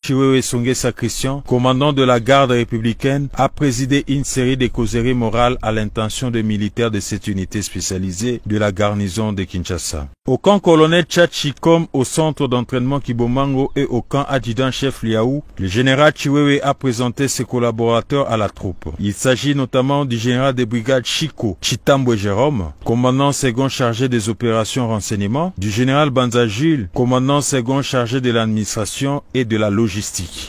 Chiwewe Songesa Christian, commandant de la garde républicaine, a présidé une série de causeries morales à l'intention des militaires de cette unité spécialisée de la garnison de Kinshasa. Au camp colonel Tchachi comme au centre d'entraînement Kibomango et au camp adjudant-chef Liaou, le général Chiwewe a présenté ses collaborateurs à la troupe. Il s'agit notamment du général de brigade Chiko Chitambwe Jérôme, commandant second chargé des opérations renseignement, du général Banza Jules, commandant second chargé de l'administration et de la logistique,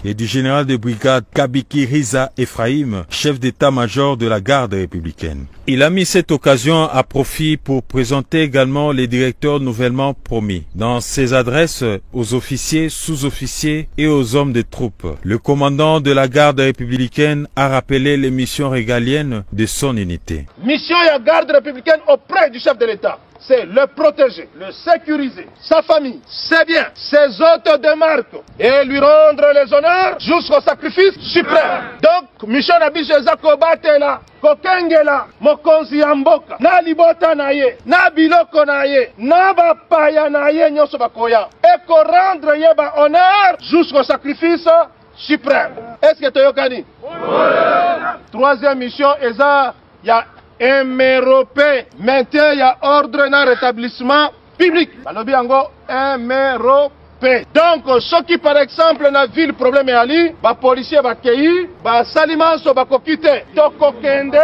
et du général de brigade Kabiki Riza Ephraim, chef d'état-major de la garde républicaine. Il a mis cette occasion à profit pour présenter également les directeurs nouvellement promis. Dans ses adresses aux officiers, sous-officiers et aux hommes de troupes, le commandant de la garde républicaine a rappelé les missions régaliennes de son unité. Mission de la garde républicaine auprès du chef de l'État, c'est le protéger, le sécuriser, sa famille, ses biens, ses hôtes de marque et lui rendre les honneurs jusqu'au sacrifice suprême. Donc, mission Nabiche Zakobatela, Kokengela, Mokonzi Amboka, na libota na ye, na biloko na ye, na bapaya na ye nyoso bakoya, et qu'on rendre ye ba honneur jusqu'au sacrifice suprême. Est-ce que tu yokani? Troisième mission, il y a MROP, maintien, il y a ordre et rétablissement public. Balobi yango MROP. Donc, ceux qui par exemple dans la ville problème est ali, ba policier ba kei, ba salimanso ba kokite, to kokende,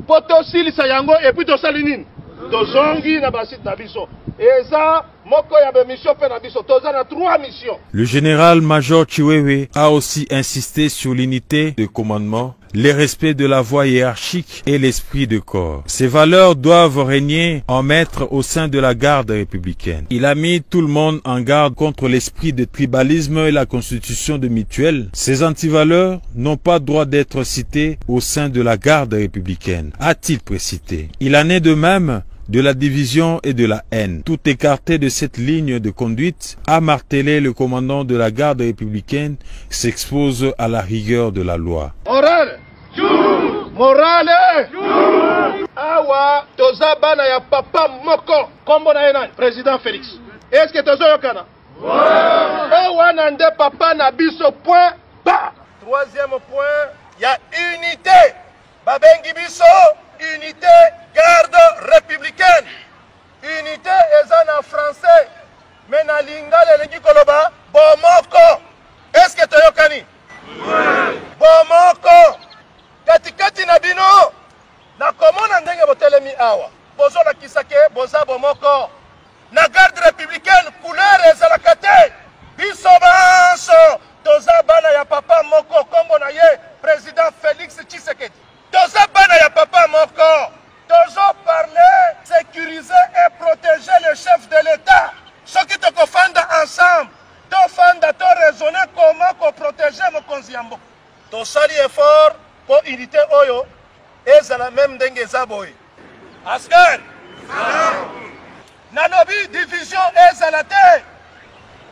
poto silisa yango et puis to salinine. To zongi na basit na biso. Et ça, moko ya be mission pe na biso, to za na 3 missions. Le général-major Chiwewe a aussi insisté sur l'unité de commandement, le respect de la voie hiérarchique et l'esprit de corps. Ces valeurs doivent régner en maître au sein de la garde républicaine. Il a mis tout le monde en garde contre l'esprit de tribalisme et la constitution de mutuelle. Ces antivaleurs n'ont pas droit d'être citées au sein de la garde républicaine, a-t-il précisé. Il en est de même de la division et de la haine. Tout écarté de cette ligne de conduite, a martelé le commandant de la garde républicaine, s'expose à la rigueur de la loi. Morale! Morale! Awa, toza bana ya papa moko, kombo na ena, président Félix. Est-ce que tozo yokana? Awa nande papa na biso point, ba! Troisième point, il y a unité. Babengi biso, unité garde républicaine. Unité est en français. Mais na lingala lengi koloba, bomoko. Est-ce que toyokani? Bomoko. Katikati na bino, na komona ndenge botelemi awa. Bozo la kisake, boza bomoko. Na garde républicaine, couleur ezalaka te. Biso banso, toza bana ya papa moko, kombo na ye, président Félix Tshisekedi. Toza bana ya papa moko. Tozo parler, sécuriser et protéger le chef de l'État. Ceux qui te confondent ensemble, to fanda, to raisonner comment qu'on protéger mon konziambo. To sali effort pour unité oyo, et c'est la même dengue zaboy. Asker, nanobi division et zalate,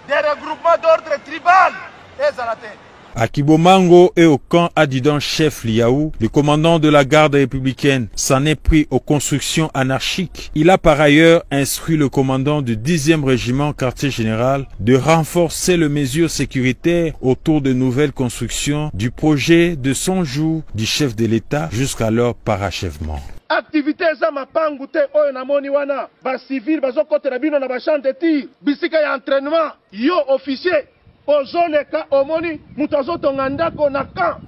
des regroupements d'ordre tribal et zalate. À Kibomango et au camp adjudant-chef Liaou, le commandant de la garde républicaine s'en est pris aux constructions anarchiques. Il a par ailleurs instruit le commandant du 10e régiment quartier général de renforcer les mesures sécuritaires autour de nouvelles constructions du projet de 100 jours du chef de l'État jusqu'à leur parachèvement. Activité za mapangu te oyo na moni wana, ba civil bazo kote na bino na ba champ de tir, bisika ya entraînement, yo officier ozoleka omoni mutu azotonga ndako na camp.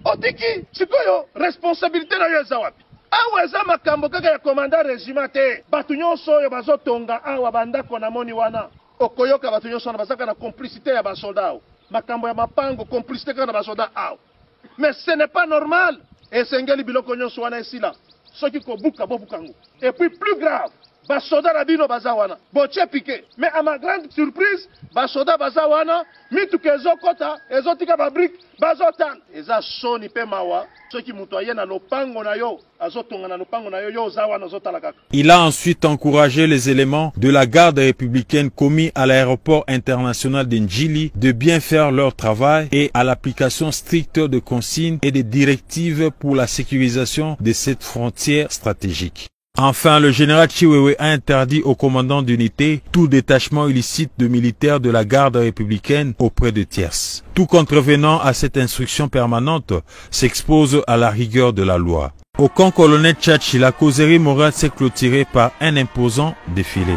Otiki sikoyo responsabilité na yo eza wapi? Awa eza makambo kaka ya commandant régiment te. Batu nyonso oyo bazotonga awa bandako na moni wana, okoyoka batu nyonso na bazaka na complicité ya basoldat. Makambo ya mapango complicité kaka na basoldat awa. Mais ce n'est pas normal. Esengeli biloko nyonso wana esila. Soki kobuka bobukango. Et puis plus grave, basoda na bino bazawana boche piqué. Mais à ma grande surprise, basoda bazawana mituke ezokota ezotika babrik bazotan eza soni pe mawa soki mutu aye na lopango na yo azotonga na lopango na yo yo zawana ozotala kaka. Il a ensuite encouragé les éléments de la garde républicaine commis à l'aéroport international de Njili de bien faire leur travail et à l'application stricte de consignes et des directives pour la sécurisation de cette frontière stratégique. Enfin, le général Chiwewe a interdit aux commandants d'unité tout détachement illicite de militaires de la garde républicaine auprès de tierces. Tout contrevenant à cette instruction permanente s'expose à la rigueur de la loi. Au camp colonel Tchatchi, la causerie morale s'est clôturée par un imposant défilé.